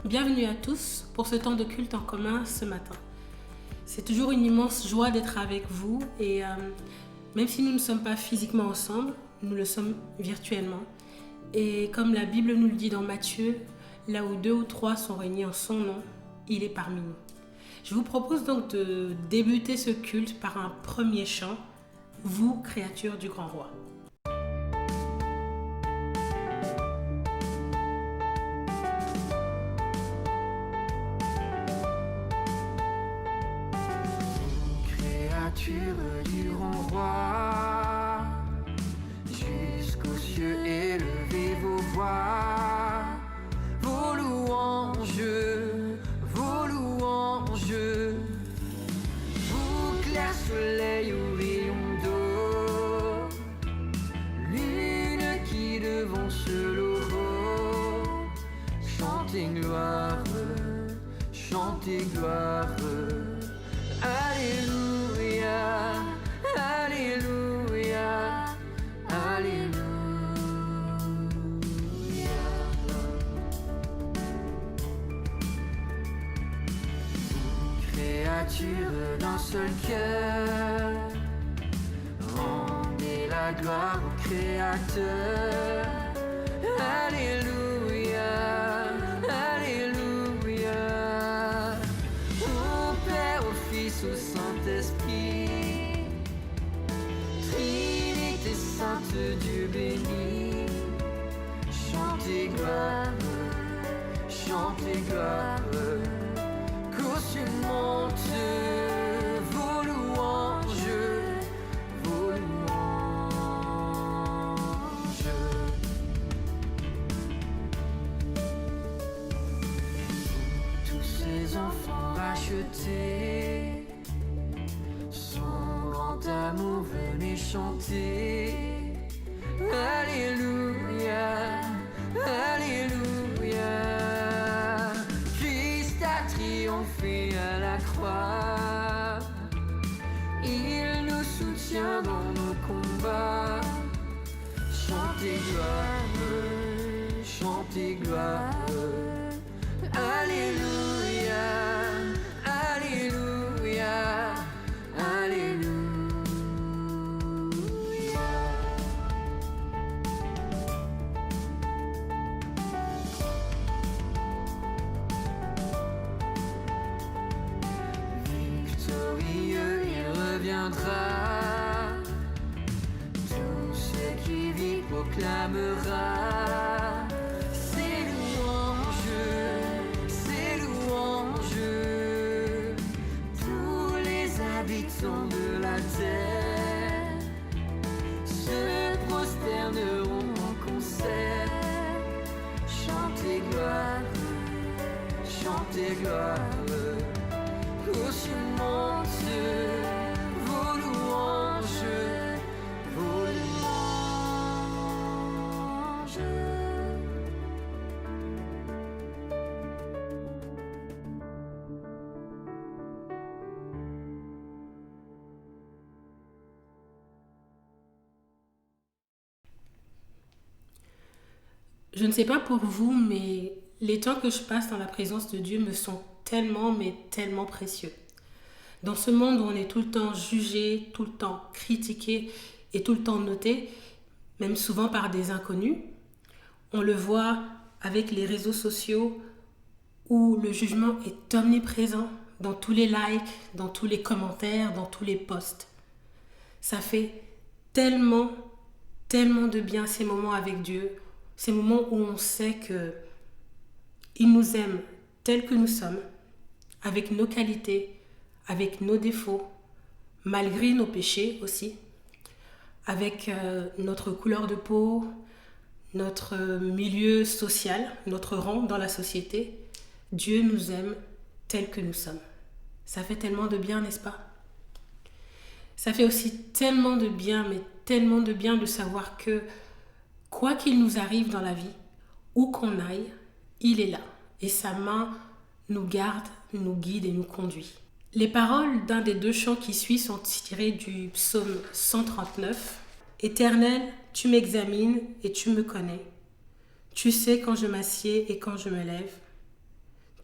Bienvenue à tous pour ce temps de culte en commun ce matin. C'est toujours une immense joie d'être avec vous et même si nous ne sommes pas physiquement ensemble, nous le sommes virtuellement. Et comme la Bible nous le dit dans Matthieu, là où 2 ou 3 sont réunis en son nom, il est parmi nous. Je vous propose donc de débuter ce culte par un premier chant, vous, créatures du grand roi. Créatures du grand roi, jusqu'aux cieux élevez vos voix, vos louanges, vous clair soleil ou rayon d'eau, lune qui devance l'aurore, chantez gloire, Alléluia, Alléluia, Alléluia. Créatures d'un seul cœur, rendez la gloire au Créateur. Alléluia, Alléluia. Au Père, au Fils, au Saint-Esprit, Trinité sainte, Dieu béni. Chantez gloire, qu'aux cieux montent vos louanges, vos louanges. Tous ces enfants rachetés, son grand amour venez chanter. Alléluia, Alléluia. Christ a triomphé à la croix, il nous soutient dans nos combats. Chantez gloire, Alléluia, Alléluia, Alléluia. Victorieux, il reviendra, tout ce qui vit proclamera ses louanges, tous les habitants de la terre se prosterneront en concert. Chantez gloire, aux cieux montent vos louanges, vos louanges. Je ne sais pas pour vous, mais les temps que je passe dans la présence de Dieu me sont tellement, mais tellement précieux. Dans ce monde où on est tout le temps jugé, tout le temps critiqué et tout le temps noté, même souvent par des inconnus, on le voit avec les réseaux sociaux où le jugement est omniprésent dans tous les likes, dans tous les commentaires, dans tous les posts. Ça fait tellement, tellement de bien ces moments avec Dieu, ces moments où on sait que il nous aime tels que nous sommes, avec nos qualités, avec nos défauts, malgré nos péchés aussi, avec notre couleur de peau, notre milieu social, notre rang dans la société. Dieu nous aime tels que nous sommes. Ça fait tellement de bien, n'est-ce pas? Ça fait aussi tellement de bien, mais tellement de bien de savoir que quoi qu'il nous arrive dans la vie, où qu'on aille, il est là. Et sa main nous garde, nous guide et nous conduit. Les paroles d'un des 2 chants qui suivent sont tirées du psaume 139. « Éternel, tu m'examines et tu me connais. Tu sais quand je m'assieds et quand je me lève.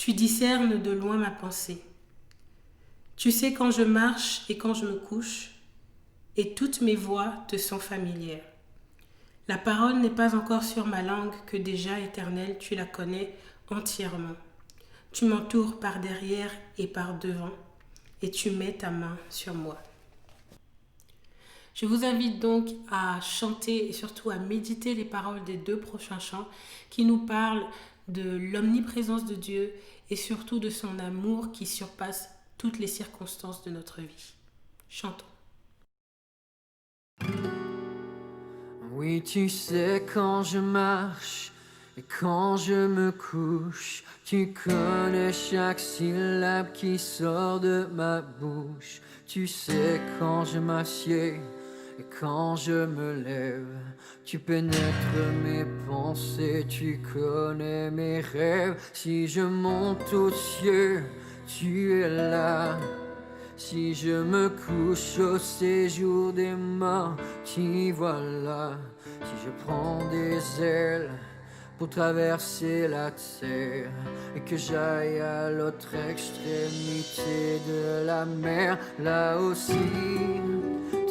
Tu discernes de loin ma pensée. Tu sais quand je marche et quand je me couche, et toutes mes voix te sont familières. La parole n'est pas encore sur ma langue que déjà, Éternel, tu la connais entièrement. Tu m'entoures par derrière et par devant, et tu mets ta main sur moi. Je vous invite donc à chanter et surtout à méditer les paroles des 2 prochains chants qui nous parlent de l'omniprésence de Dieu et surtout de son amour qui surpasse toutes les circonstances de notre vie. Chantons. Oui, tu sais quand je marche et quand je me couche, tu connais chaque syllabe qui sort de ma bouche. Tu sais quand je m'assieds et quand je me lève, tu pénètres mes pensées, tu connais mes rêves. Si je monte aux cieux, tu es là. Si je me couche au séjour des morts, t'y voilà. Si je prends des ailes pour traverser la terre et que j'aille à l'autre extrémité de la mer, là aussi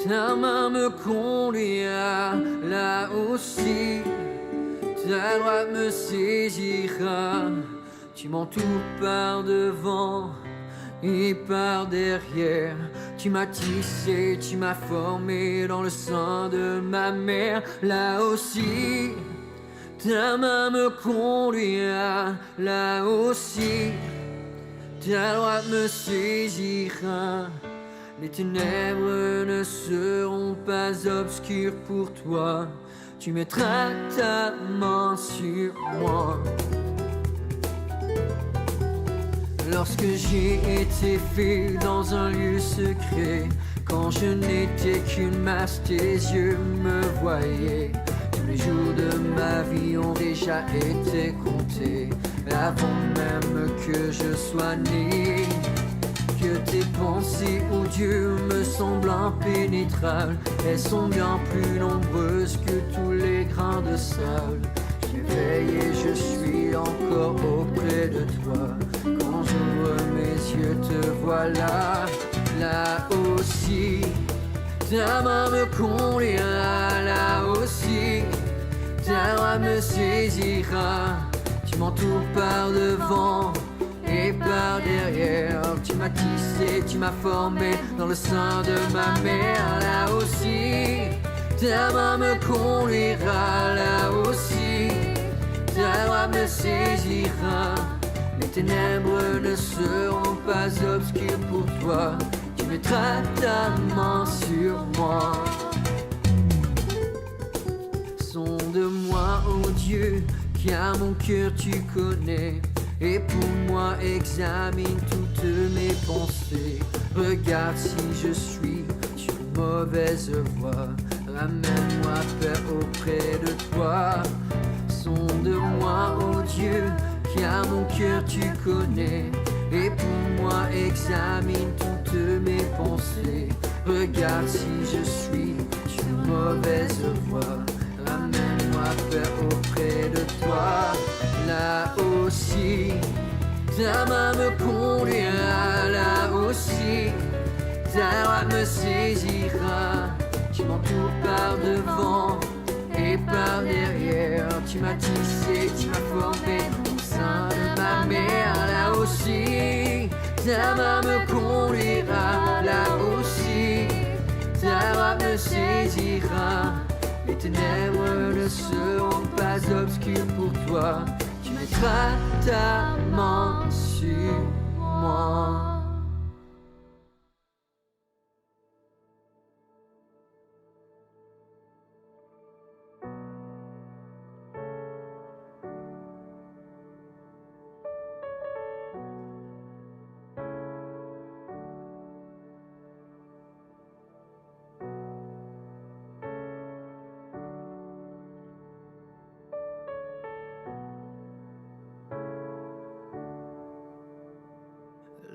ta main me conduira, là aussi ta droite me saisira. Tu m'entoures par devant et par derrière, tu m'as tissé, tu m'as formé dans le sein de ma mère. Là aussi, ta main me conduira, là aussi, ta droite me saisira. Les ténèbres ne seront pas obscures pour toi, tu mettras ta main sur moi. Lorsque j'ai été fait dans un lieu secret, quand je n'étais qu'une masse, tes yeux me voyaient. Tous les jours de ma vie ont déjà été comptés, avant même que je sois né. Que tes pensées, ô Dieu, me semblent impénétrables. Elles sont bien plus nombreuses que tous les grains de sable. J'éveille et je suis encore auprès de toi. Quand j'ouvre mes yeux, te voilà. Là aussi, ta main me conduira. Là aussi, ta droite me saisira. Tu m'entoures par devant et par derrière. Tu m'as tissé, tu m'as formé dans le sein de ma mère. Là aussi, ta main me conduira. Là aussi, ta droite me saisira. Les ténèbres ne seront pas obscures pour toi. Tu mettras ta main sur moi. Sonde-moi, ô Dieu, car mon cœur tu connais. Et pour moi examine toutes mes pensées. Regarde si je suis sur une mauvaise voie. Ramène-moi, Père, auprès de toi. Sonde-moi, ô Dieu, car mon cœur tu connais. Et pour moi examine toutes mes pensées. Regarde si je suis sur une mauvaise voie. Ramène-moi, Père, auprès de toi. Là aussi, ta main me conduira. Là aussi, ta droite me saisira. Tu m'entoures par devant et par derrière. Tu m'as tissé, tu m'as formé au sein de ma mère. Là aussi, ta main me conduira. Là aussi, ta droite me saisira. Les ténèbres ne seront pas obscures pour toi. Tu mettras ta main sur moi.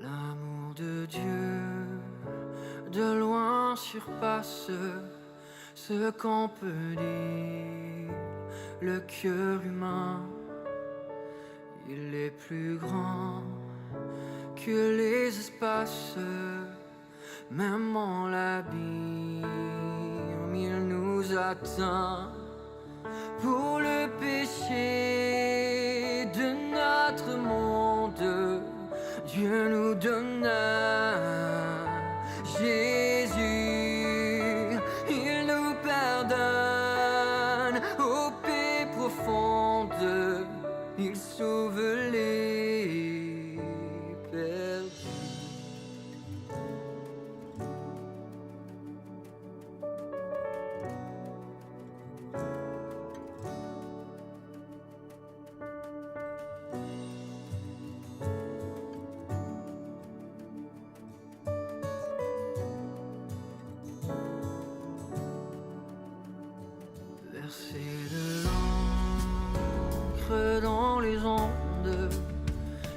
L'amour de Dieu de loin surpasse ce qu'on peut dire. Le cœur humain Il est plus grand que les espaces, même en l'abîme, il nous atteint. Pour le péché de notre monde, Dieu nous donna Jésus. Il nous pardonne aux paix profondes, il sauve les perdus. Verser de l'encre dans les ondes,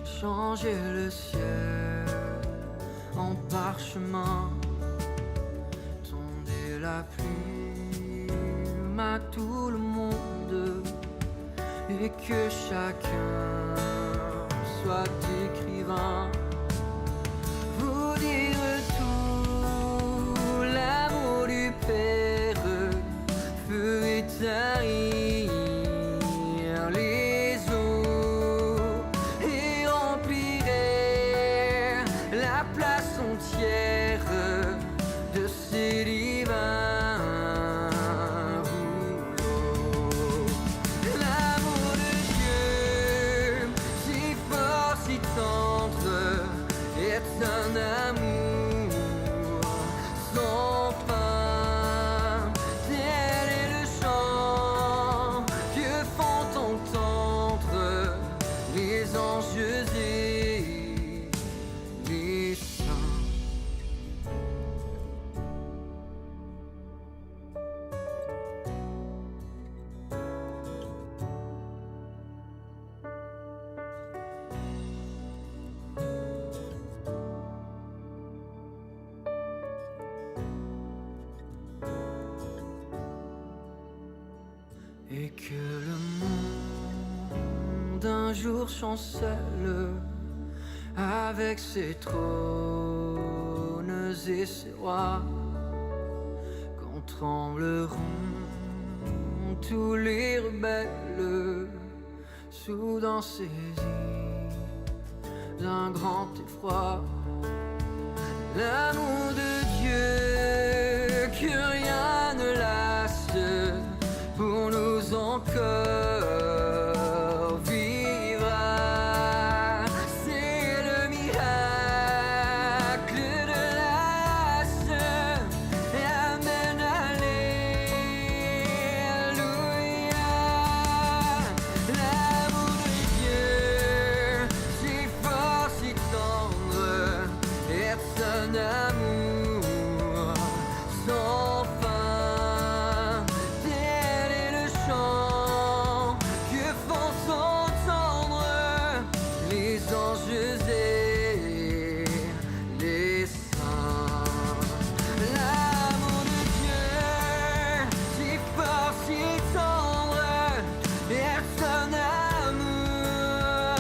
changer le ciel en parchemin, tonder la plume à tout le monde, et que chacun soit écrivain. Vous dire tout l'amour du Père ferait tarir les eaux et remplirait la place entière de ces divins rouleaux. L'amour de Dieu, si fort, si tendre, est un amour sans fin. Tel est le chant que font entendre les anges et les saints. Et que le monde un jour chancelle avec ses trônes et ses rois, quand trembleront tous les rebelles, soudain saisis d'un grand effroi. L'amour de Dieu que rien ne lasse, pour nous encore vivra. C'est le miracle de l'as. Amen, alléluia. L'amour de Dieu, si fort, si tendre, est un amour sans fin. Tel est le chant que font entendre les anges et les saints. L'amour de Dieu, si fort, si tendre, est un amour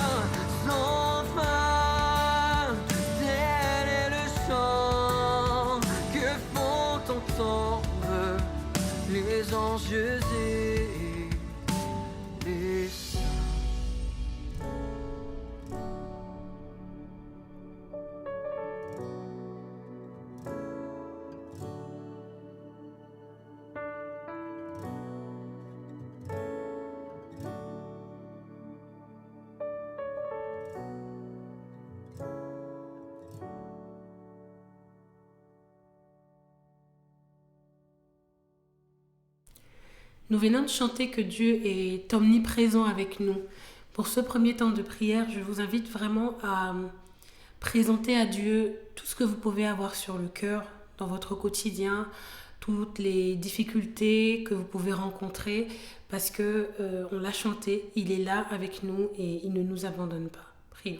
sans fin. Tel est le chant que font entendre les anges et les saints. Nous venons de chanter que Dieu est omniprésent avec nous. Pour ce premier temps de prière, je vous invite vraiment à présenter à Dieu tout ce que vous pouvez avoir sur le cœur dans votre quotidien, toutes les difficultés que vous pouvez rencontrer, parce que on l'a chanté, il est là avec nous et il ne nous abandonne pas. Prions.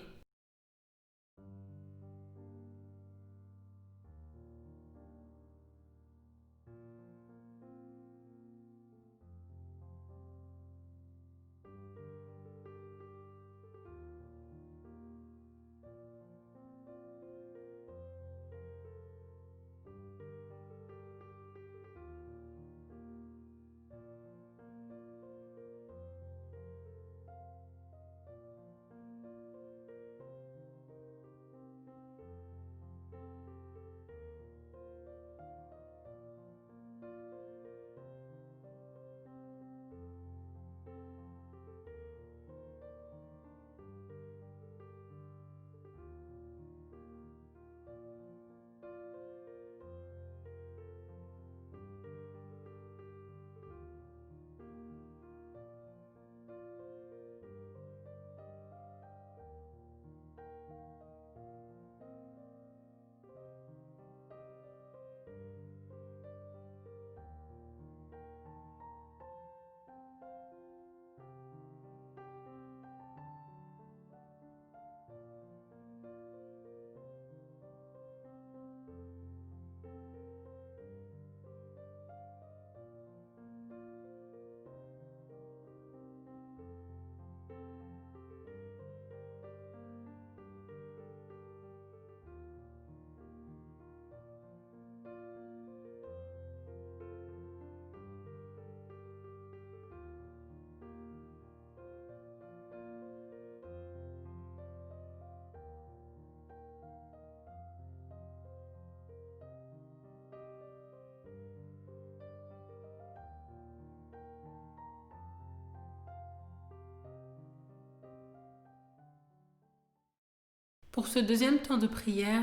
Pour ce deuxième temps de prière,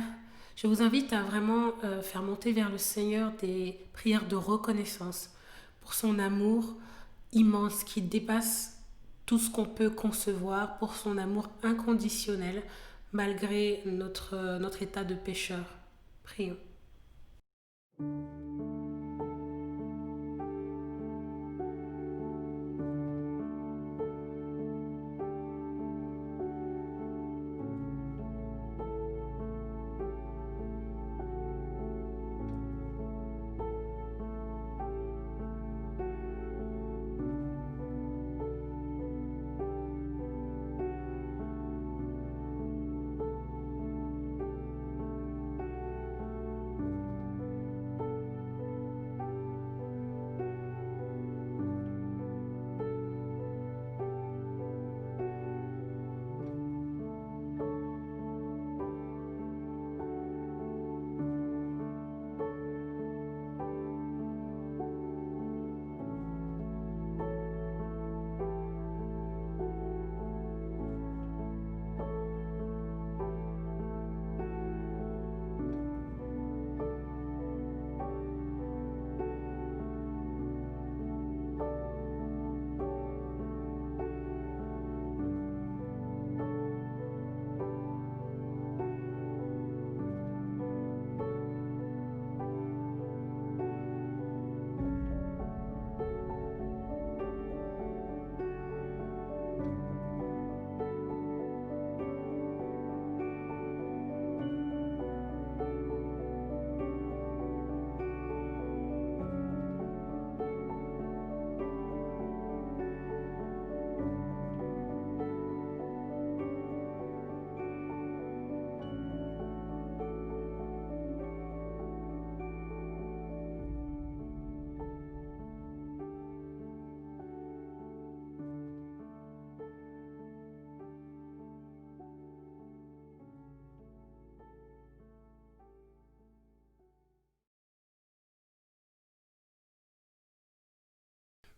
je vous invite à vraiment faire monter vers le Seigneur des prières de reconnaissance pour son amour immense qui dépasse tout ce qu'on peut concevoir, pour son amour inconditionnel malgré notre état de pécheur. Prions.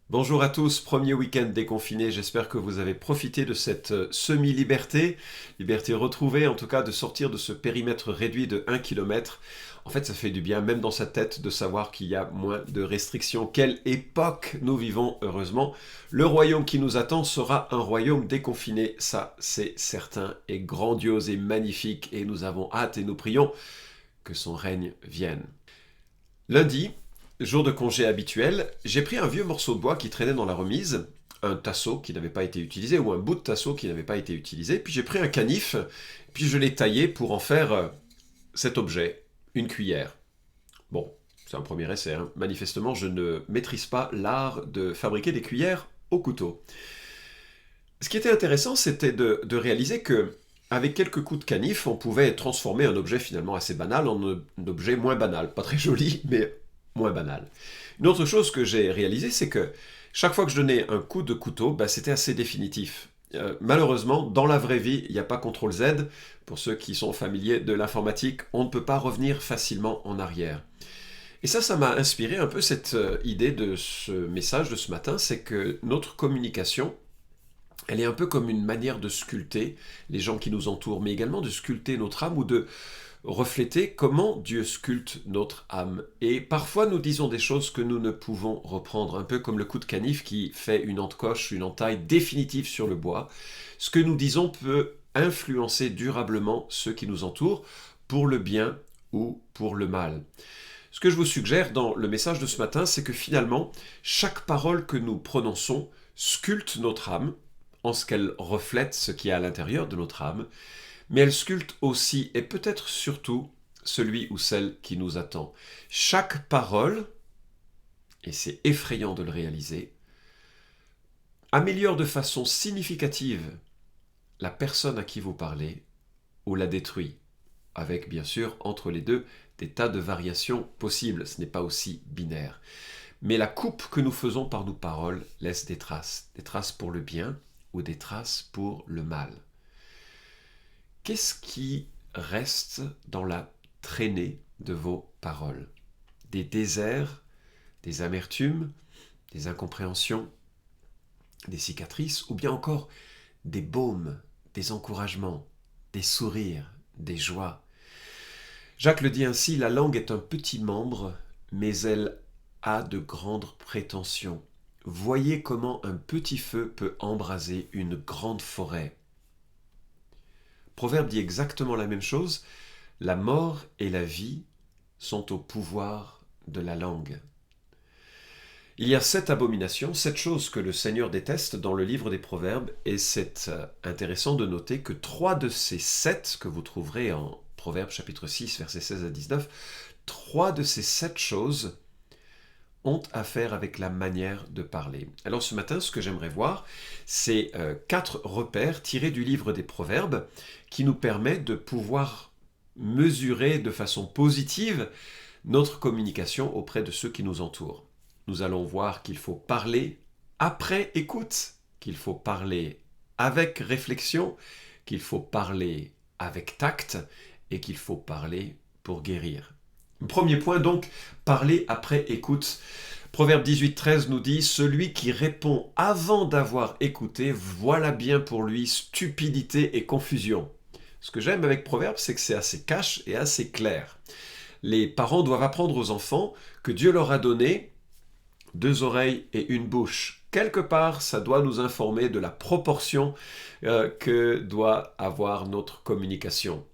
Bonjour à tous, premier week-end déconfiné, j'espère que vous avez profité de cette semi-liberté, liberté retrouvée en tout cas de sortir de ce périmètre réduit de 1 km. En fait ça fait du bien même dans sa tête de savoir qu'il y a moins de restrictions. Quelle époque nous vivons heureusement. Le royaume qui nous attend sera un royaume déconfiné, ça c'est certain, et grandiose et magnifique, et nous avons hâte et nous prions que son règne vienne. Lundi, jour de congé habituel, j'ai pris un vieux morceau de bois qui traînait dans la remise, un tasseau qui n'avait pas été utilisé, ou un bout de tasseau qui n'avait pas été utilisé, puis j'ai pris un canif, puis je l'ai taillé pour en faire cet objet, une cuillère. Bon, c'est un premier essai, hein. Manifestement je ne maîtrise pas l'art de fabriquer des cuillères au couteau. Ce qui était intéressant, c'était de réaliser que avec quelques coups de canif, on pouvait transformer un objet finalement assez banal en un objet moins banal. Pas très joli, mais moins banal. Une autre chose que j'ai réalisé, c'est que chaque fois que je donnais un coup de couteau, c'était assez définitif. Malheureusement, dans la vraie vie, il n'y a pas CTRL-Z. Pour ceux qui sont familiers de l'informatique, on ne peut pas revenir facilement en arrière. Et ça m'a inspiré un peu cette idée de ce message de ce matin, c'est que notre communication, elle est un peu comme une manière de sculpter les gens qui nous entourent, mais également de sculpter notre âme ou de refléter comment Dieu sculpte notre âme. Et parfois nous disons des choses que nous ne pouvons reprendre, un peu comme le coup de canif qui fait une encoche, une entaille définitive sur le bois. Ce que nous disons peut influencer durablement ceux qui nous entourent, pour le bien ou pour le mal. Ce que je vous suggère dans le message de ce matin, c'est que finalement, chaque parole que nous prononçons sculpte notre âme, en ce qu'elle reflète ce qui est à l'intérieur de notre âme, mais elle sculpte aussi, et peut-être surtout, celui ou celle qui nous attend. Chaque parole, et c'est effrayant de le réaliser, améliore de façon significative la personne à qui vous parlez, ou la détruit, avec bien sûr, entre les deux, des tas de variations possibles, ce n'est pas aussi binaire. Mais la coupe que nous faisons par nos paroles laisse des traces pour le bien, ou des traces pour le mal. Qu'est-ce qui reste dans la traînée de vos paroles? Des déserts, des amertumes, des incompréhensions, des cicatrices, ou bien encore des baumes, des encouragements, des sourires, des joies. Jacques le dit ainsi, la langue est un petit membre, mais elle a de grandes prétentions. Voyez comment un petit feu peut embraser une grande forêt. Proverbe dit exactement la même chose. La mort et la vie sont au pouvoir de la langue. Il y a 7 abominations, 7 choses que le Seigneur déteste dans le livre des Proverbes, et c'est intéressant de noter que 3 de ces 7 que vous trouverez en Proverbes chapitre 6, versets 16 à 19, 3 de ces 7 choses ont à faire avec la manière de parler. Alors ce matin, ce que j'aimerais voir, c'est 4 repères tirés du livre des Proverbes qui nous permettent de pouvoir mesurer de façon positive notre communication auprès de ceux qui nous entourent. Nous allons voir qu'il faut parler après écoute, qu'il faut parler avec réflexion, qu'il faut parler avec tact et qu'il faut parler pour guérir. Premier point donc, parler après écoute. Proverbe 18-13 nous dit « Celui qui répond avant d'avoir écouté, voilà bien pour lui stupidité et confusion. » Ce que j'aime avec Proverbe, c'est que c'est assez cash et assez clair. Les parents doivent apprendre aux enfants que Dieu leur a donné 2 oreilles et une bouche. Quelque part, ça doit nous informer de la proportion que doit avoir notre communication.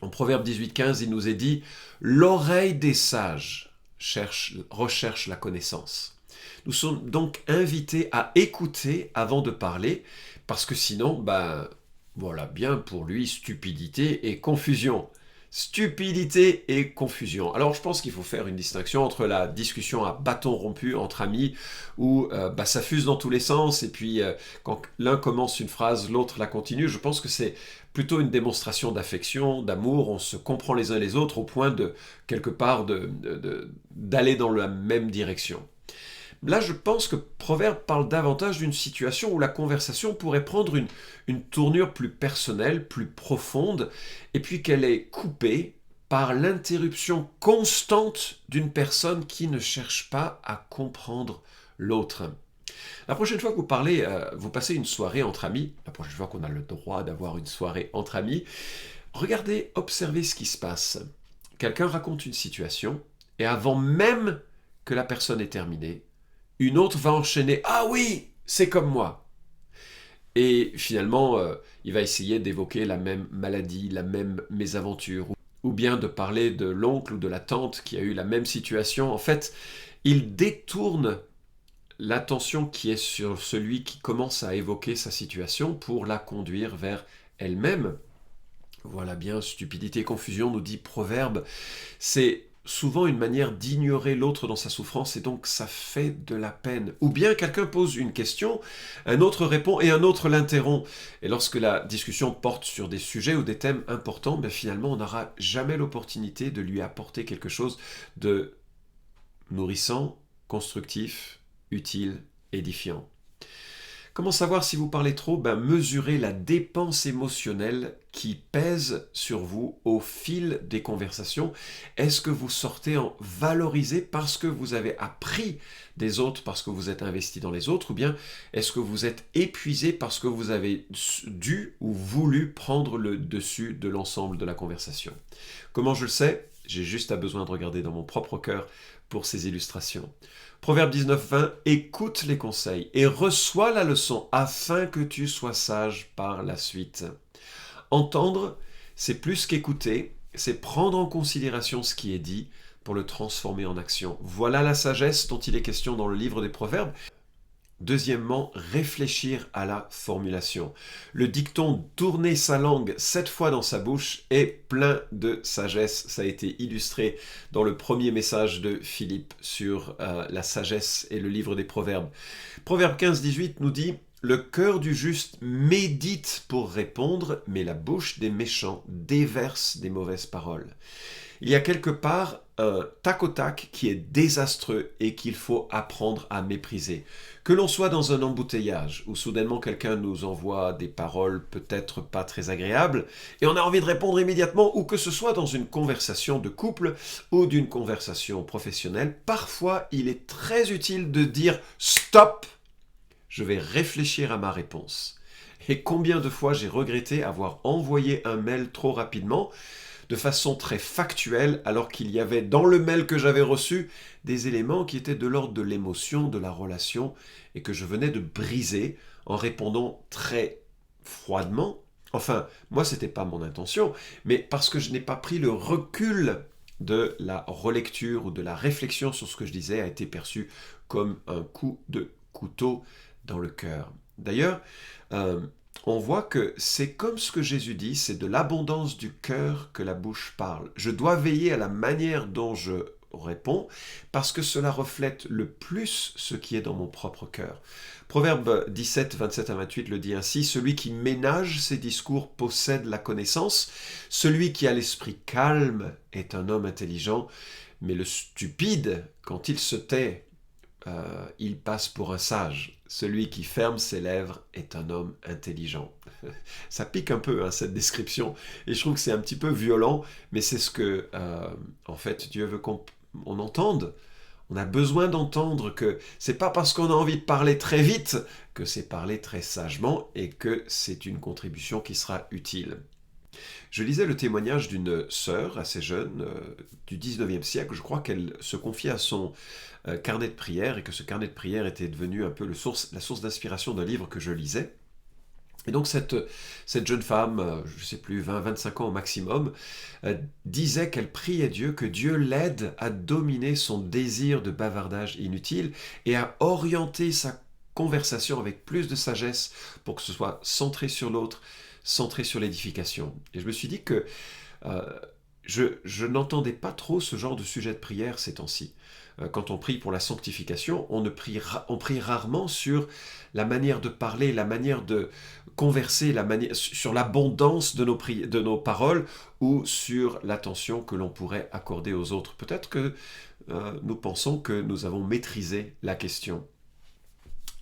En Proverbe 18-15, il nous est dit « L'oreille des sages recherche la connaissance ». Nous sommes donc invités à écouter avant de parler, parce que sinon, voilà bien pour lui, stupidité et confusion. Stupidité et confusion. Alors je pense qu'il faut faire une distinction entre la discussion à bâton rompu entre amis où ça fuse dans tous les sens et puis quand l'un commence une phrase, l'autre la continue. Je pense que c'est plutôt une démonstration d'affection, d'amour. On se comprend les uns les autres au point de quelque part d'aller dans la même direction. Là, je pense que Proverbe parle davantage d'une situation où la conversation pourrait prendre une tournure plus personnelle, plus profonde, et puis qu'elle est coupée par l'interruption constante d'une personne qui ne cherche pas à comprendre l'autre. La prochaine fois que vous passez une soirée entre amis, la prochaine fois qu'on a le droit d'avoir une soirée entre amis, regardez, observez ce qui se passe. Quelqu'un raconte une situation, et avant même que la personne ait terminé, une autre va enchaîner « Ah oui, c'est comme moi !» Et finalement, il va essayer d'évoquer la même maladie, la même mésaventure, ou bien de parler de l'oncle ou de la tante qui a eu la même situation. En fait, il détourne l'attention qui est sur celui qui commence à évoquer sa situation pour la conduire vers elle-même. Voilà bien, stupidité et confusion, nous dit Proverbe. C'est souvent une manière d'ignorer l'autre dans sa souffrance et donc ça fait de la peine. Ou bien quelqu'un pose une question, un autre répond et un autre l'interrompt. Et lorsque la discussion porte sur des sujets ou des thèmes importants, finalement on n'aura jamais l'opportunité de lui apporter quelque chose de nourrissant, constructif, utile, édifiant. Comment savoir si vous parlez trop ? Mesurez la dépense émotionnelle qui pèse sur vous au fil des conversations. Est-ce que vous sortez en valorisé parce que vous avez appris des autres, parce que vous êtes investi dans les autres, ou bien est-ce que vous êtes épuisé parce que vous avez dû ou voulu prendre le dessus de l'ensemble de la conversation ? Comment je le sais ? J'ai juste besoin de regarder dans mon propre cœur pour ces illustrations. Proverbe 19-20, écoute les conseils et reçois la leçon afin que tu sois sage par la suite. Entendre, c'est plus qu'écouter, c'est prendre en considération ce qui est dit pour le transformer en action. Voilà la sagesse dont il est question dans le livre des Proverbes. Deuxièmement, réfléchir à la formulation. Le dicton « tourner sa langue 7 fois dans sa bouche » est plein de sagesse. Ça a été illustré dans le premier message de Philippe sur la sagesse et le livre des Proverbes. Proverbe 15-18 nous dit « Le cœur du juste médite pour répondre, mais la bouche des méchants déverse des mauvaises paroles. » Il y a quelque part un tac au tac qui est désastreux et qu'il faut apprendre à mépriser. Que l'on soit dans un embouteillage où soudainement quelqu'un nous envoie des paroles peut-être pas très agréables et on a envie de répondre immédiatement, ou que ce soit dans une conversation de couple ou d'une conversation professionnelle, parfois il est très utile de dire « Stop ! Je vais réfléchir à ma réponse ». Et combien de fois j'ai regretté avoir envoyé un mail trop rapidement, de façon très factuelle, alors qu'il y avait dans le mail que j'avais reçu des éléments qui étaient de l'ordre de l'émotion, de la relation, et que je venais de briser en répondant très froidement. Enfin, moi, c'était pas mon intention, mais parce que je n'ai pas pris le recul de la relecture ou de la réflexion sur ce que je disais a été perçu comme un coup de couteau dans le cœur. D'ailleurs, on voit que c'est comme ce que Jésus dit, c'est de l'abondance du cœur que la bouche parle. Je dois veiller à la manière dont je réponds parce que cela reflète le plus ce qui est dans mon propre cœur. Proverbe 17, 27 à 28 le dit ainsi, « Celui qui ménage ses discours possède la connaissance, celui qui a l'esprit calme est un homme intelligent, mais le stupide, quand il se tait, il passe pour un sage. Celui qui ferme ses lèvres est un homme intelligent. » Ça pique un peu, hein, cette description, et je trouve que c'est un petit peu violent, mais c'est ce que, en fait, Dieu veut qu'on entende. On a besoin d'entendre que c'est pas parce qu'on a envie de parler très vite que c'est parler très sagement et que c'est une contribution qui sera utile. Je lisais le témoignage d'une sœur assez jeune du 19e siècle. Je crois qu'elle se confiait à son carnet de prière et que ce carnet de prière était devenu un peu la source d'inspiration d'un livre que je lisais. Et donc cette jeune femme, je ne sais plus, 20-25 ans au maximum, disait qu'elle priait Dieu, que Dieu l'aide à dominer son désir de bavardage inutile et à orienter sa conversation avec plus de sagesse pour que ce soit centré sur l'autre, centré sur l'édification. Et je me suis dit que je n'entendais pas trop ce genre de sujet de prière ces temps-ci. Quand on prie pour la sanctification, on prie rarement sur la manière de parler, la manière de converser, sur l'abondance de nos paroles ou sur l'attention que l'on pourrait accorder aux autres. Peut-être que nous pensons que nous avons maîtrisé la question.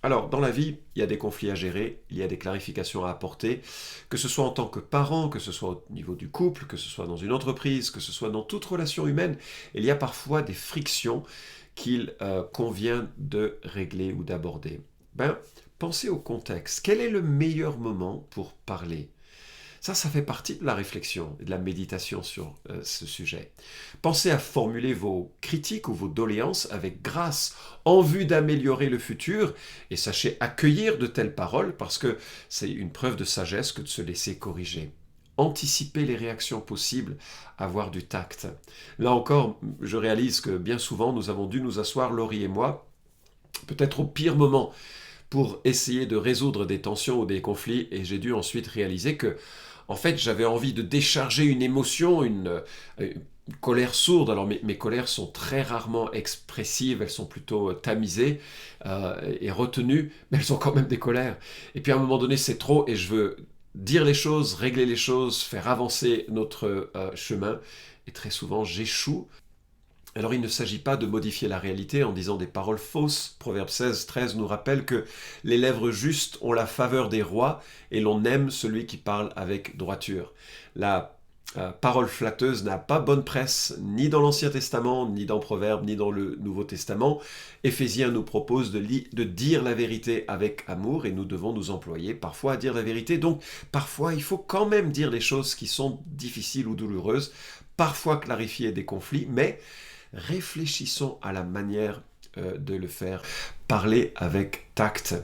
Alors, dans la vie, il y a des conflits à gérer, il y a des clarifications à apporter, que ce soit en tant que parent, que ce soit au niveau du couple, que ce soit dans une entreprise, que ce soit dans toute relation humaine, il y a parfois des frictions qu'il convient de régler ou d'aborder. Pensez au contexte. Quel est le meilleur moment pour parler ? Ça fait partie de la réflexion et de la méditation sur ce sujet. Pensez à formuler vos critiques ou vos doléances avec grâce en vue d'améliorer le futur et sachez accueillir de telles paroles parce que c'est une preuve de sagesse que de se laisser corriger. Anticiper les réactions possibles, avoir du tact. Là encore, je réalise que bien souvent, nous avons dû nous asseoir, Laurie et moi, peut-être au pire moment, pour essayer de résoudre des tensions ou des conflits, et j'ai dû ensuite réaliser que en fait, j'avais envie de décharger une émotion, une colère sourde. Alors, mes colères sont très rarement expressives, elles sont plutôt tamisées et retenues, mais elles sont quand même des colères. Et puis, à un moment donné, c'est trop et je veux dire les choses, régler les choses, faire avancer notre chemin. Et très souvent, j'échoue. Alors il ne s'agit pas de modifier la réalité en disant des paroles fausses. Proverbe 16, 13 nous rappelle que les lèvres justes ont la faveur des rois et l'on aime celui qui parle avec droiture. La parole flatteuse n'a pas bonne presse ni dans l'Ancien Testament, ni dans Proverbes, ni dans le Nouveau Testament. Éphésiens nous propose de dire la vérité avec amour et nous devons nous employer parfois à dire la vérité. Donc parfois il faut quand même dire les choses qui sont difficiles ou douloureuses, parfois clarifier des conflits, mais réfléchissons à la manière de le faire. Parler avec tact.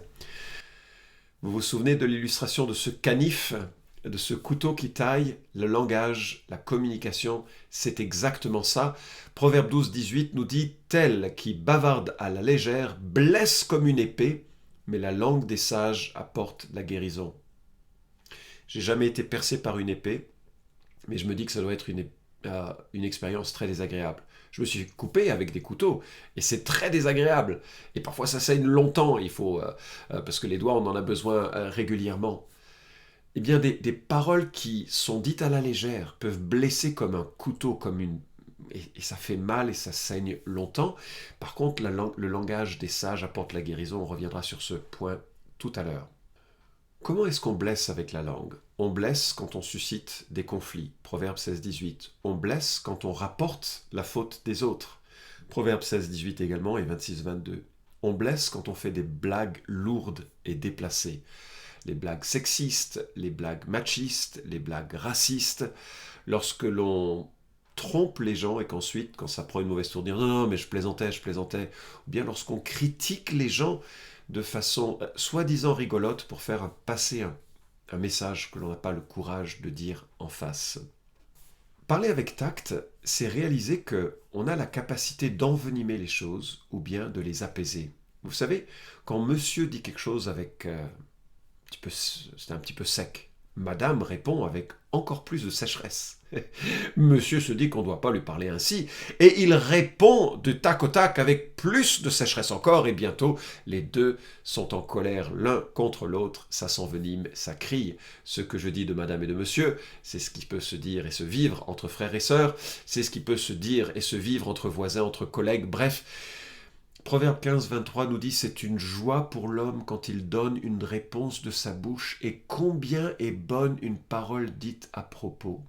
Vous vous souvenez de l'illustration de ce canif, de ce couteau qui taille, le langage, la communication, c'est exactement ça. Proverbe 12, 18 nous dit « Tel qui bavarde à la légère blesse comme une épée, mais la langue des sages apporte la guérison. » J'ai jamais été percé par une épée, mais je me dis que ça doit être une expérience très désagréable. Je me suis coupé avec des couteaux et c'est très désagréable. Et parfois ça saigne longtemps, parce que les doigts on en a besoin régulièrement. Eh bien des paroles qui sont dites à la légère peuvent blesser comme un couteau, et ça fait mal et ça saigne longtemps. Par contre le langage des sages apporte la guérison, on reviendra sur ce point tout à l'heure. Comment est-ce qu'on blesse avec la langue ? On blesse quand on suscite des conflits. Proverbe 16, 18. On blesse quand on rapporte la faute des autres. Proverbe 16, 18 également et 26, 22. On blesse quand on fait des blagues lourdes et déplacées. les blagues sexistes, les blagues machistes, les blagues racistes, lorsque l'on trompe les gens et qu'ensuite, quand ça prend une mauvaise tournure, non, non, mais je plaisantais, ou bien lorsqu'on critique les gens de façon soi-disant rigolote pour faire passer un message que l'on n'a pas le courage de dire en face. Parler avec tact, c'est réaliser qu'on a la capacité d'envenimer les choses ou bien de les apaiser. Vous savez, quand monsieur dit quelque chose avec c'est un petit peu sec, madame répond avec encore plus de sécheresse. Monsieur se dit qu'on ne doit pas lui parler ainsi, et il répond de tac au tac avec plus de sécheresse encore, et bientôt les deux sont en colère l'un contre l'autre, ça s'envenime, ça crie. Ce que je dis de madame et de monsieur, c'est ce qui peut se dire et se vivre entre frères et sœurs, c'est ce qui peut se dire et se vivre entre voisins, entre collègues, bref. Proverbe 15, 23 nous dit « C'est une joie pour l'homme quand il donne une réponse de sa bouche, et combien est bonne une parole dite à propos. »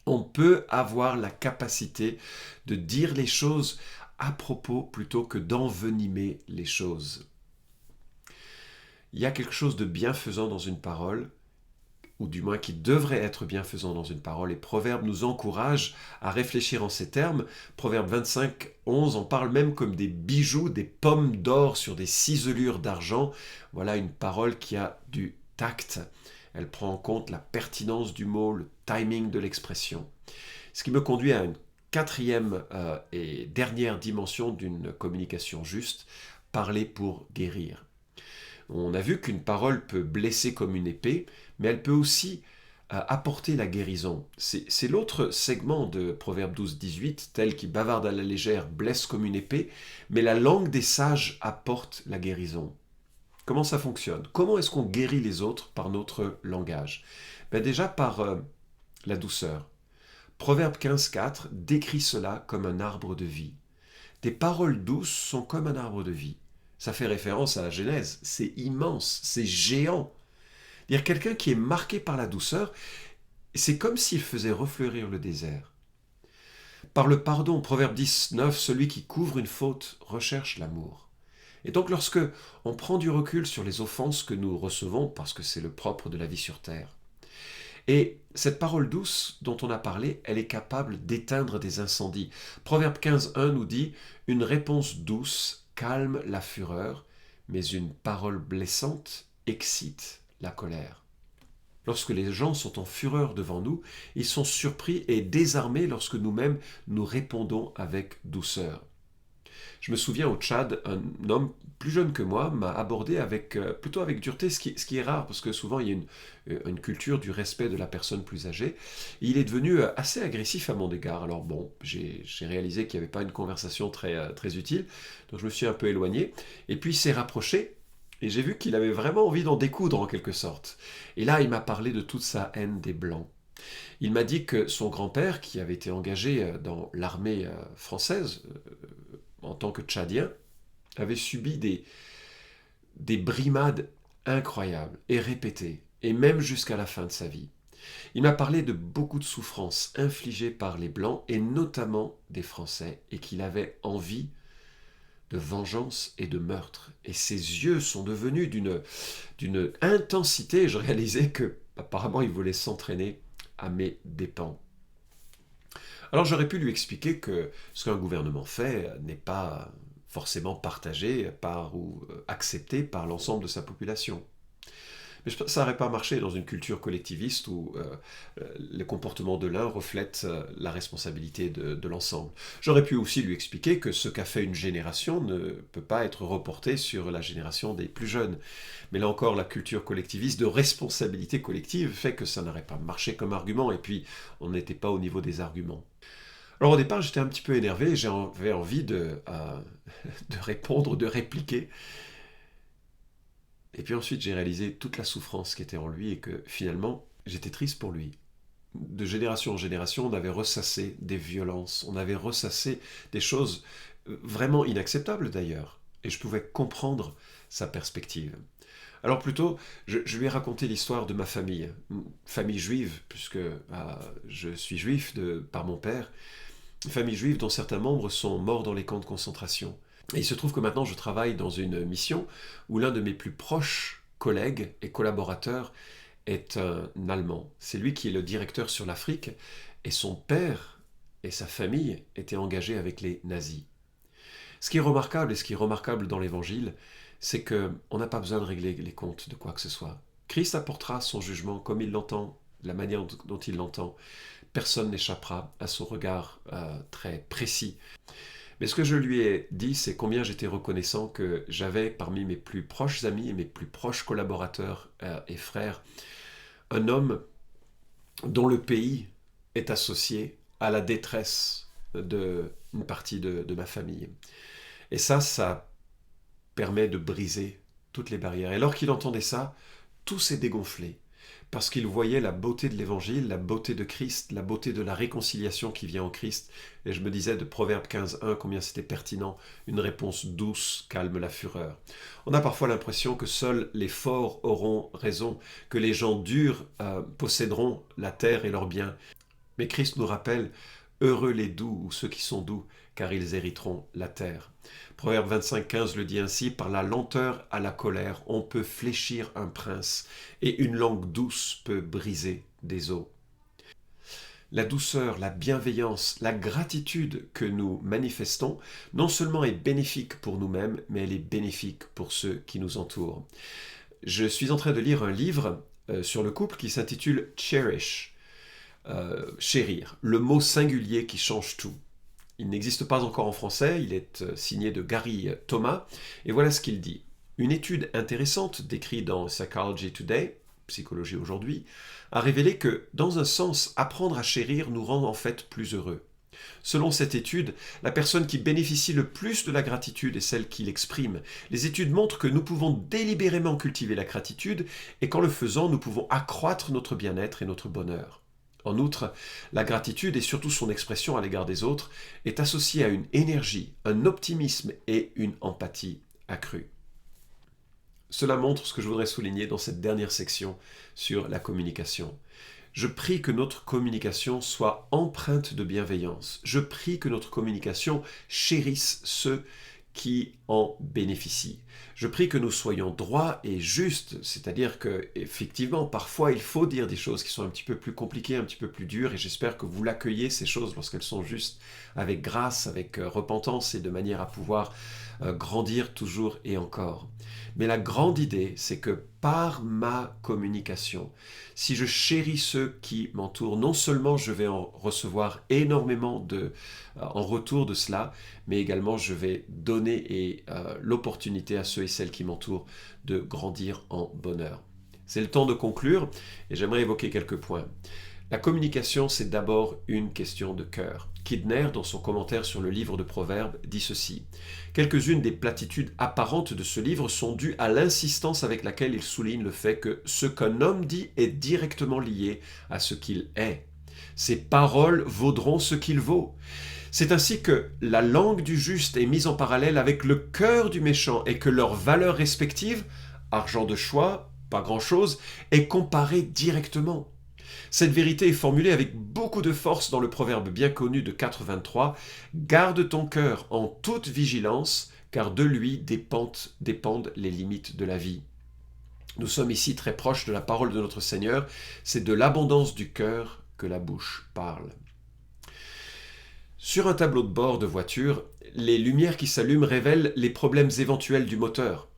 On peut avoir la capacité de dire les choses à propos plutôt que d'envenimer les choses. Il y a quelque chose de bienfaisant dans une parole, ou du moins qui devrait être bienfaisant dans une parole, et Proverbe nous encourage à réfléchir en ces termes. Proverbe 25, 11 en parle même comme des bijoux, des pommes d'or sur des ciselures d'argent. Voilà une parole qui a du tact. Elle prend en compte la pertinence du mot, le timing de l'expression. Ce qui me conduit à une quatrième et dernière dimension d'une communication juste, parler pour guérir. On a vu qu'une parole peut blesser comme une épée, mais elle peut aussi apporter la guérison. C'est l'autre segment de Proverbe 12, 18, tel qui bavarde à la légère blesse comme une épée, mais la langue des sages apporte la guérison. Comment ça fonctionne? Comment est-ce qu'on guérit les autres par notre langage? Déjà par la douceur. Proverbe 15, 4 décrit cela comme un arbre de vie. Des paroles douces sont comme un arbre de vie. Ça fait référence à la Genèse. C'est immense, c'est géant. Dire quelqu'un qui est marqué par la douceur, c'est comme s'il faisait refleurir le désert. Par le pardon, Proverbe 10, 9, celui qui couvre une faute recherche l'amour. Et donc lorsque on prend du recul sur les offenses que nous recevons, parce que c'est le propre de la vie sur terre, et cette parole douce dont on a parlé, elle est capable d'éteindre des incendies. Proverbe 15, 1 nous dit « Une réponse douce calme la fureur, mais une parole blessante excite la colère. » Lorsque les gens sont en fureur devant nous, ils sont surpris et désarmés lorsque nous-mêmes nous répondons avec douceur. Je me souviens au Tchad, un homme plus jeune que moi m'a abordé plutôt avec dureté, ce qui est rare parce que souvent il y a une culture du respect de la personne plus âgée. Et il est devenu assez agressif à mon égard. Alors bon, j'ai réalisé qu'il n'y avait pas une conversation très, très utile, donc je me suis un peu éloigné. Et puis il s'est rapproché et j'ai vu qu'il avait vraiment envie d'en découdre en quelque sorte. Et là il m'a parlé de toute sa haine des Blancs. Il m'a dit que son grand-père, qui avait été engagé dans l'armée française, en tant que Tchadien, avait subi des brimades incroyables et répétées, et même jusqu'à la fin de sa vie. Il m'a parlé de beaucoup de souffrances infligées par les Blancs, et notamment des Français, et qu'il avait envie de vengeance et de meurtre. Et ses yeux sont devenus d'une intensité, je réalisais que apparemment il voulait s'entraîner à mes dépens. Alors j'aurais pu lui expliquer que ce qu'un gouvernement fait n'est pas forcément partagé ou accepté par l'ensemble de sa population. Mais ça n'aurait pas marché dans une culture collectiviste où les comportements de l'un reflètent la responsabilité de l'ensemble. J'aurais pu aussi lui expliquer que ce qu'a fait une génération ne peut pas être reporté sur la génération des plus jeunes. Mais là encore, la culture collectiviste de responsabilité collective fait que ça n'aurait pas marché comme argument, et puis on n'était pas au niveau des arguments. Alors au départ, j'étais un petit peu énervé, et j'avais envie de répondre, de répliquer. Et puis ensuite, j'ai réalisé toute la souffrance qui était en lui et que finalement, j'étais triste pour lui. De génération en génération, on avait ressassé des violences, on avait ressassé des choses vraiment inacceptables d'ailleurs. Et je pouvais comprendre sa perspective. Alors plutôt, je lui ai raconté l'histoire de ma famille, une famille juive, puisque je suis juif par mon père, une famille juive dont certains membres sont morts dans les camps de concentration. Et il se trouve que maintenant je travaille dans une mission où l'un de mes plus proches collègue et collaborateur est un Allemand. C'est lui qui est le directeur sur l'Afrique et son père et sa famille étaient engagés avec les nazis. Ce qui est remarquable et ce qui est remarquable dans l'Évangile, c'est qu'on n'a pas besoin de régler les comptes de quoi que ce soit. Christ apportera son jugement comme il l'entend, de la manière dont il l'entend. Personne n'échappera à son regard très précis. Mais ce que je lui ai dit, c'est combien j'étais reconnaissant que j'avais parmi mes plus proches amis et mes plus proches collaborateurs et frères, un homme dont le pays est associé à la détresse d'une partie de ma famille. Et ça permet de briser toutes les barrières. Et lorsqu'il entendait ça, tout s'est dégonflé. Parce qu'il voyait la beauté de l'Évangile, la beauté de Christ, la beauté de la réconciliation qui vient en Christ. Et je me disais de Proverbe 15.1 combien c'était pertinent. Une réponse douce calme la fureur. On a parfois l'impression que seuls les forts auront raison, que les gens durs posséderont la terre et leurs biens. Mais Christ nous rappelle, heureux les doux ou ceux qui sont doux, car ils hériteront la terre. Proverbe 25.15 le dit ainsi, par la lenteur à la colère, on peut fléchir un prince, et une langue douce peut briser des os. La douceur, la bienveillance, la gratitude que nous manifestons, non seulement est bénéfique pour nous-mêmes, mais elle est bénéfique pour ceux qui nous entourent. Je suis en train de lire un livre sur le couple qui s'intitule Cherish, chérir, le mot singulier qui change tout. Il n'existe pas encore en français, il est signé de Gary Thomas, et voilà ce qu'il dit. Une étude intéressante décrite dans Psychology Today, Psychologie aujourd'hui, a révélé que, dans un sens, apprendre à chérir nous rend en fait plus heureux. Selon cette étude, la personne qui bénéficie le plus de la gratitude est celle qui l'exprime. Les études montrent que nous pouvons délibérément cultiver la gratitude, et qu'en le faisant, nous pouvons accroître notre bien-être et notre bonheur. En outre, la gratitude, et surtout son expression à l'égard des autres, est associée à une énergie, un optimisme et une empathie accrue. Cela montre ce que je voudrais souligner dans cette dernière section sur la communication. Je prie que notre communication soit empreinte de bienveillance. Je prie que notre communication chérisse ceux qui en bénéficient. Je prie que nous soyons droits et justes, c'est-à-dire que effectivement, parfois il faut dire des choses qui sont un petit peu plus compliquées, un petit peu plus dures, et j'espère que vous l'accueillez ces choses lorsqu'elles sont justes, avec grâce, avec repentance et de manière à pouvoir grandir toujours et encore. Mais la grande idée, c'est que par ma communication, si je chéris ceux qui m'entourent, non seulement je vais en recevoir énormément en retour de cela, mais également je vais donner l'opportunité à ceux et celles qui m'entourent de grandir en bonheur. C'est le temps de conclure et j'aimerais évoquer quelques points. La communication, c'est d'abord une question de cœur. Kidner, dans son commentaire sur le livre de Proverbes, dit ceci. Quelques-unes des platitudes apparentes de ce livre sont dues à l'insistance avec laquelle il souligne le fait que ce qu'un homme dit est directement lié à ce qu'il est. Ses paroles vaudront ce qu'il vaut. C'est ainsi que la langue du juste est mise en parallèle avec le cœur du méchant et que leurs valeurs respectives, argent de choix, pas grand-chose, est comparée directement. Cette vérité est formulée avec beaucoup de force dans le proverbe bien connu de 4.23 « Garde ton cœur en toute vigilance, car de lui dépendent les limites de la vie. » Nous sommes ici très proches de la parole de notre Seigneur, c'est de l'abondance du cœur que la bouche parle. Sur un tableau de bord de voiture, les lumières qui s'allument révèlent les problèmes éventuels du moteur.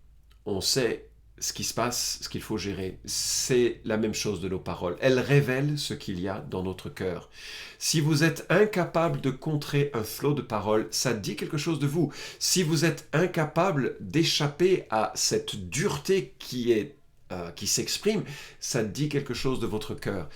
On sait ce qui se passe, ce qu'il faut gérer. C'est la même chose de nos paroles. Elles révèlent ce qu'il y a dans notre cœur. Si vous êtes incapable de contrer un flot de paroles, ça dit quelque chose de vous. Si vous êtes incapable d'échapper à cette dureté qui s'exprime, ça dit quelque chose de votre cœur.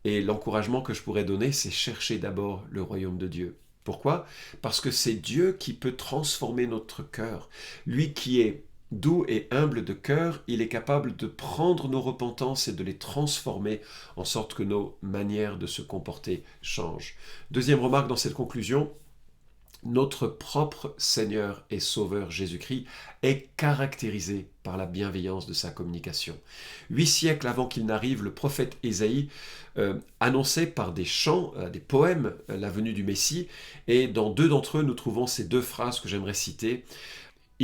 Et l'encouragement que je pourrais donner, c'est chercher d'abord le royaume de Dieu. Pourquoi ? Parce que c'est Dieu qui peut transformer notre cœur. Lui qui est doux et humble de cœur, il est capable de prendre nos repentances et de les transformer en sorte que nos manières de se comporter changent. Deuxième remarque dans cette conclusion, notre propre Seigneur et Sauveur Jésus-Christ est caractérisé par la bienveillance de sa communication. 8 siècles avant qu'il n'arrive, le prophète Ésaïe annonçait par des chants, des poèmes, la venue du Messie, et dans 2 d'entre eux, nous trouvons ces 2 phrases que j'aimerais citer.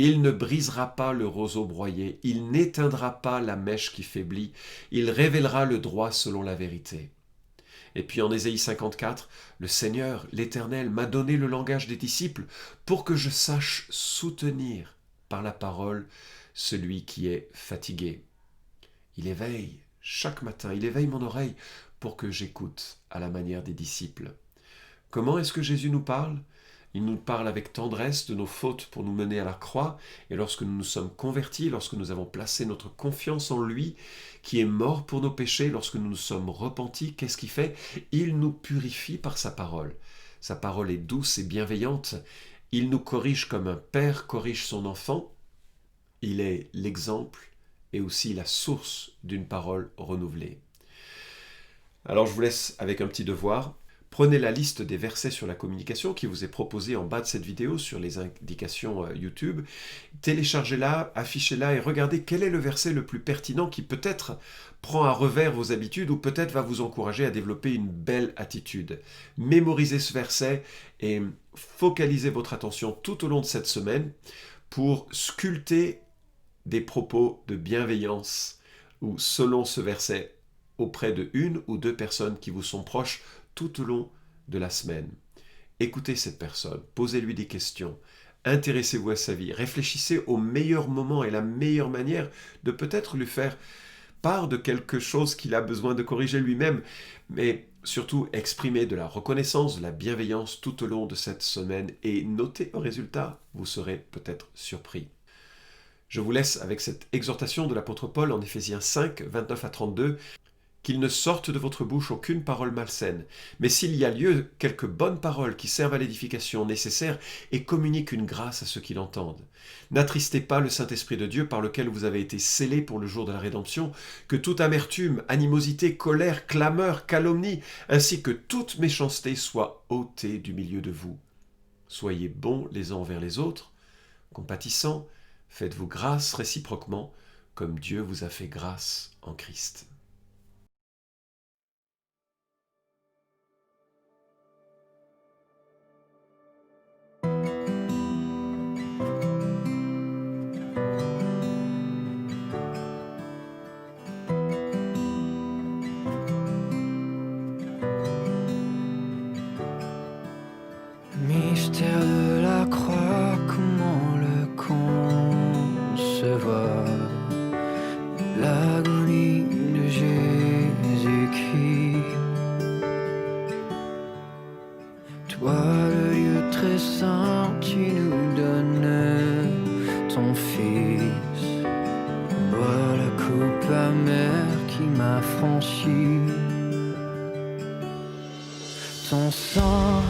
Il ne brisera pas le roseau broyé, il n'éteindra pas la mèche qui faiblit, il révélera le droit selon la vérité. Et puis en Ésaïe 54, le Seigneur, l'Éternel, m'a donné le langage des disciples pour que je sache soutenir par la parole celui qui est fatigué. Il éveille chaque matin, il éveille mon oreille pour que j'écoute à la manière des disciples. Comment est-ce que Jésus nous parle ? Il nous parle avec tendresse de nos fautes pour nous mener à la croix, et lorsque nous nous sommes convertis, lorsque nous avons placé notre confiance en lui, qui est mort pour nos péchés, lorsque nous nous sommes repentis, qu'est-ce qu'il fait ? Il nous purifie par sa parole. Sa parole est douce et bienveillante. Il nous corrige comme un père corrige son enfant. Il est l'exemple et aussi la source d'une parole renouvelée. Alors je vous laisse avec un petit devoir. Prenez la liste des versets sur la communication qui vous est proposée en bas de cette vidéo sur les indications YouTube. Téléchargez-la, affichez-la et regardez quel est le verset le plus pertinent qui peut-être prend à revers vos habitudes ou peut-être va vous encourager à développer une belle attitude. Mémorisez ce verset et focalisez votre attention tout au long de cette semaine pour sculpter des propos de bienveillance ou selon ce verset auprès de une ou deux personnes qui vous sont proches tout au long de la semaine. Écoutez cette personne, posez-lui des questions, intéressez-vous à sa vie, réfléchissez au meilleur moment et la meilleure manière de peut-être lui faire part de quelque chose qu'il a besoin de corriger lui-même, mais surtout exprimez de la reconnaissance, de la bienveillance tout au long de cette semaine et notez le résultat, vous serez peut-être surpris. Je vous laisse avec cette exhortation de l'apôtre Paul en Éphésiens 5, 29 à 32. Qu'il ne sorte de votre bouche aucune parole malsaine, mais s'il y a lieu, quelques bonnes paroles qui servent à l'édification nécessaire et communiquent une grâce à ceux qui l'entendent. N'attristez pas le Saint-Esprit de Dieu par lequel vous avez été scellés pour le jour de la rédemption, que toute amertume, animosité, colère, clameur, calomnie, ainsi que toute méchanceté soit ôtée du milieu de vous. Soyez bons les uns envers les autres, compatissants, faites-vous grâce réciproquement, comme Dieu vous a fait grâce en Christ. Mystère de la croix, comment le concevoir? L'agonie de Jésus-Christ. Toi, le lieu très saint, tu nous donnes ton Fils. Bois la coupe amère qui m'a franchi. Ton sang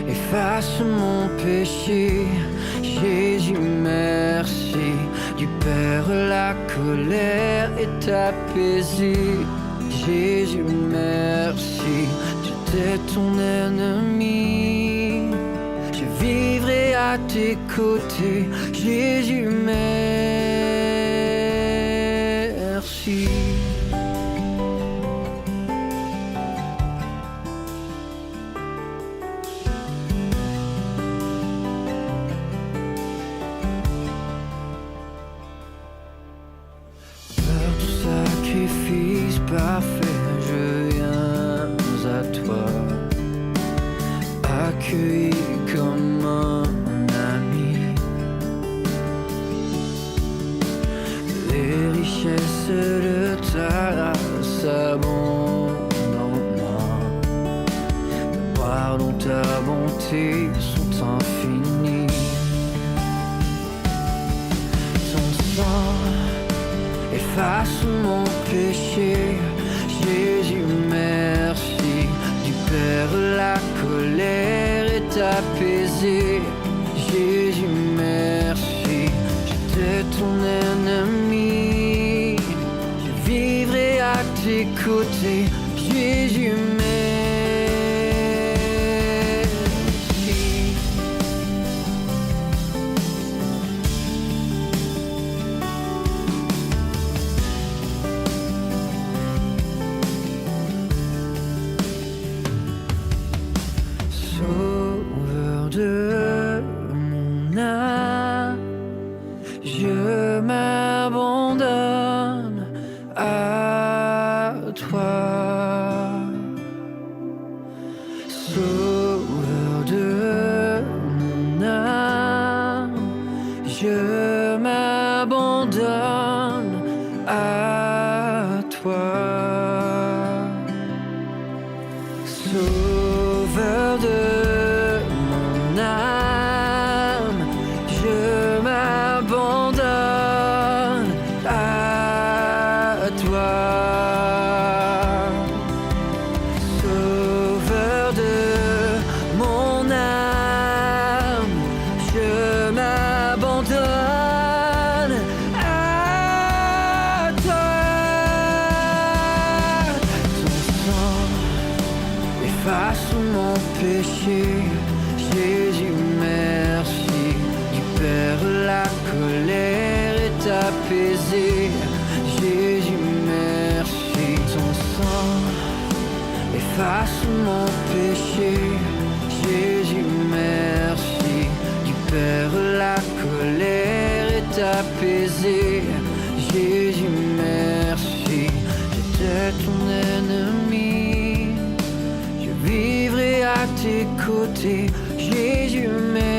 efface mon péché, Jésus merci. Du Père la colère est apaisée, Jésus merci. J'étais ton ennemi, je vivrai à tes côtés, Jésus merci. Sacrifice parfait, je viens à toi, accueilli comme un ami. Les richesses de ta grâce abondent en moi. Le pardon, ta bonté sont infinis. Ton sang efface mon péché, Jésus merci. Du Père la colère est apaisée, Jésus merci. J'étais ton ennemi, je vivrai à tes côtés, Jésus merci. Sauveur de mon âme, toi, Sauveur de mon âme, je m'abandonne à toi. Sauveur de mon âme, je m'abandonne à toi. Sauveur de mon âme, je m'abandonne à toi. Ton sang efface mon péché, Jésus merci. Du Père la colère est apaisée, Jésus merci. Ton sang efface mon péché, Jésus merci. Du Père la colère est apaisée, Jésus merci. J'étais ton ennemi, je vivrai à tes côtés, Jésus merci.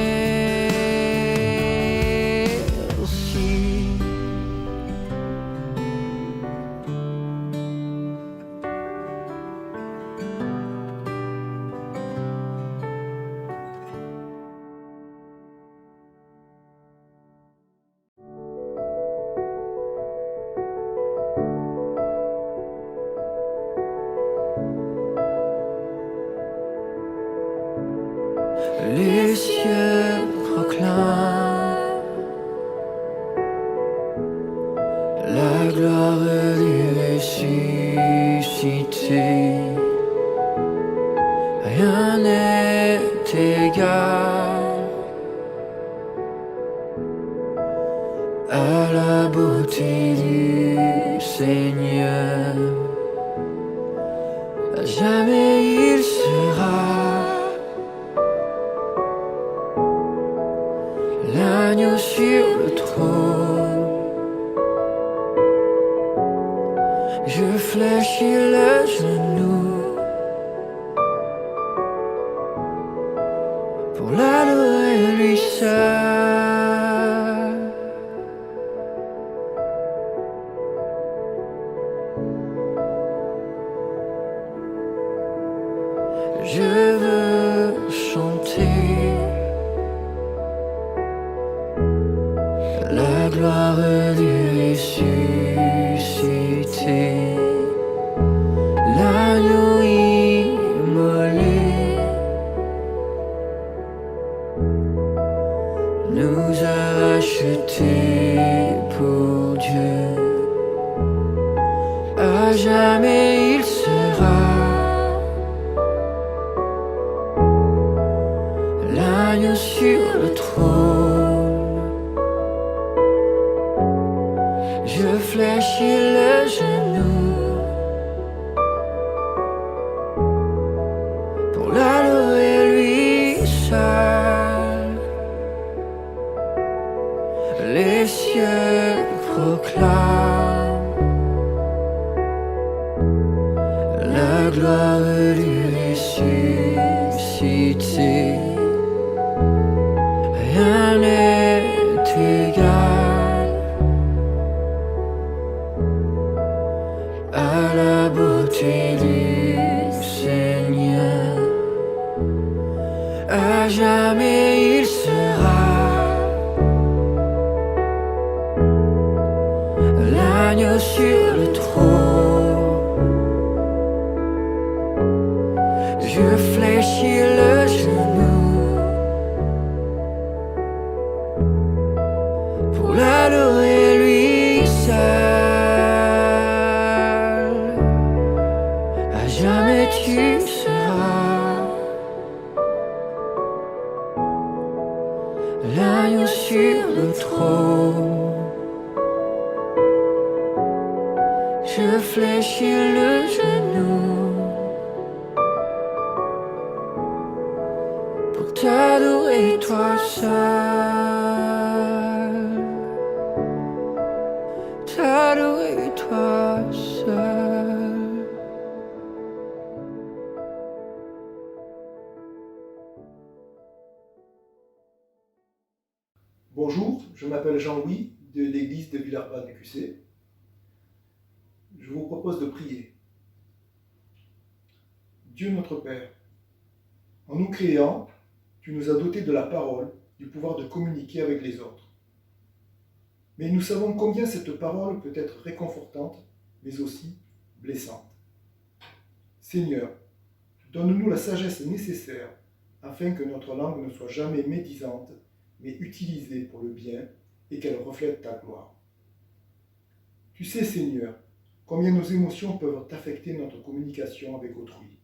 Les cieux proclament la gloire du ressuscité. Rien n'est égal à la beauté du Seigneur. À jamais il sera l'agneau sur le trône. Je fléchis le genou pour l'adorer lui seul. Je veux chanter la gloire du ressuscité, l'agneau immolé nous a rachetés pour Dieu. À jamais il sera l'agneau sur le trône. Je fléchis le genou pour l'adorer lui seul. Les cieux proclament la gloire du ressuscité. Rien n'est égal à la beauté du Seigneur. À jamais il sera l'agneau sur le trône. Je fléchis le genou pour l'adorer lui seul. À jamais tu seras l'agneau sur le trône. Je fléchis le genou pour t'adorer toi seul. T'adorer toi seul. je m'appelle Jean-Louis de l'église de Villeurbanne-QC. Je vous propose de prier. Dieu notre Père, en nous créant, tu nous as dotés de la parole, du pouvoir de communiquer avec les autres. Mais nous savons combien cette parole peut être réconfortante, mais aussi blessante. Seigneur, donne-nous la sagesse nécessaire afin que notre langue ne soit jamais médisante, mais utilisée pour le bien et qu'elle reflète ta gloire. Tu sais, Seigneur, combien nos émotions peuvent affecter notre communication avec autrui.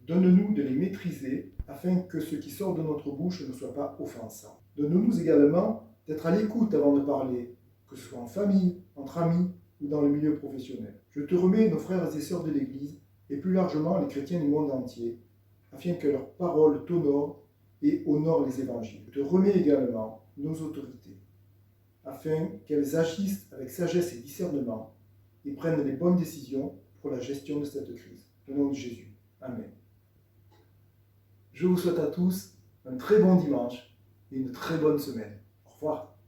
Donne-nous de les maîtriser afin que ce qui sort de notre bouche ne soit pas offensant. Donne-nous également d'être à l'écoute avant de parler, que ce soit en famille, entre amis ou dans le milieu professionnel. Je te remets nos frères et sœurs de l'Église et plus largement les chrétiens du monde entier, afin que leurs paroles t'honorent et honorent les évangiles. Je te remets également nos autorités, afin qu'elles agissent avec sagesse et discernement et prennent les bonnes décisions pour la gestion de cette crise. Au nom de Jésus. Amen. Je vous souhaite à tous un très bon dimanche et une très bonne semaine. Au revoir.